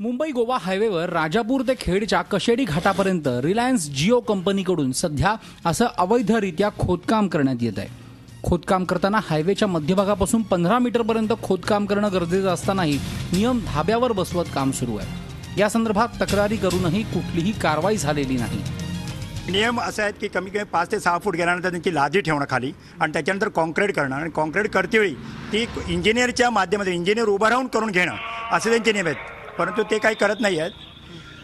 मुंबई गोवा हायवेवर राजापूर ते खेडच्या कशेडी घाटापर्यंत रिलायन्स जिओ कंपनीकडून सध्या असं अवैधरित्या खोदकाम करण्यात येत आहे। खोदकाम करताना हायवेच्या मध्यभागापासून 15 मीटरपर्यंत खोदकाम करणं गरजेचं असतानाही नियम धाब्यावर बसवत काम सुरू आहे। या संदर्भात तक्रारी करूनही कुठलीही कारवाई झालेली नाही। नियम असे आहेत की कमी कमी 5 ते 6 फूट गेल्यानंतर त्यांची लादी ठेवणं खाली आणि त्याच्यानंतर कॉन्क्रीट करणं आणि कॉन्क्रीट करतेवेळी ती इंजिनियरच्या माध्यमातून इंजिनियर उभं राहून करून घेणं असे त्यांचे नियम आहेत, परंतु ते काही करत नाही आहेत।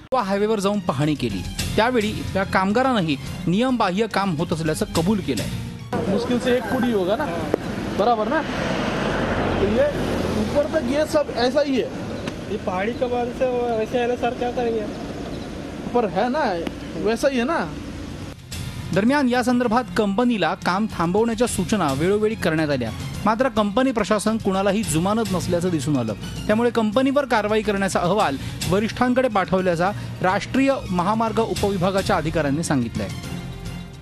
गोवा हायवेवर जाऊन पाहणी केली त्यावेळी त्या कामगारांनाही नियमबाह्य काम होत असल्याचं कबूल केलंय। मुश्किल से 1 फुट ही होगा ना, बराबर ना। तो ये ऊपर तक ये सब ऐसा ही है। ये पहाड़ी के बाद से वैसे है ना सर, क्या करेंगे? पर है ना वैसा ही है ना। दरम्यान या संदर्भात कंपनीला काम थांबवण्याच्या सूचना वेळोवेळी करण्यात आल्या, मात्र कंपनी प्रशासन कुणालाही जुमानत नसल्याचं दिसून आलं। त्यामुळे कंपनीवर कारवाई करण्याचा अहवाल वरिष्ठांकडे पाठवल्याचा राष्ट्रीय महामार्ग उपविभागाच्या अधिकाऱ्यांनी सांगितलंय।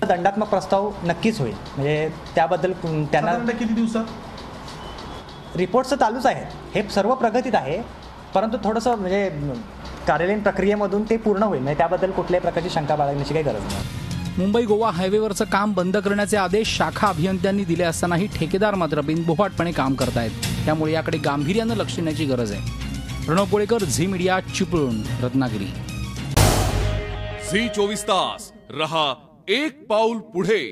दंडात्मक प्रस्ताव नक्कीच होईल, म्हणजे त्याबद्दल त्यांना किती दिवसात रिपोर्ट्स चालूच आहेत। हे सर्व प्रगतीत आहे, परंतु थोडंसं म्हणजे कार्यालयीन प्रक्रियेमधून ते पूर्ण होईल, म्हणजे त्याबद्दल कुठल्याही प्रकारची शंका बाळगण्याची काही गरज नाही। मुंबई गोवा हायवेवरचं काम बंद करण्याचे आदेश शाखा अभियंत्यांनी दिले असतानाही ठेकेदार मात्र बिनबोफाटपणे काम करतायत। त्यामुळे याकडे गांभीर्यानं लक्ष देण्याची गरज आहे। प्रणव पोळेकर, झी मीडिया, चिपळूण, रत्नागिरी। झी 24 तास रहा एक पाऊल पुढे।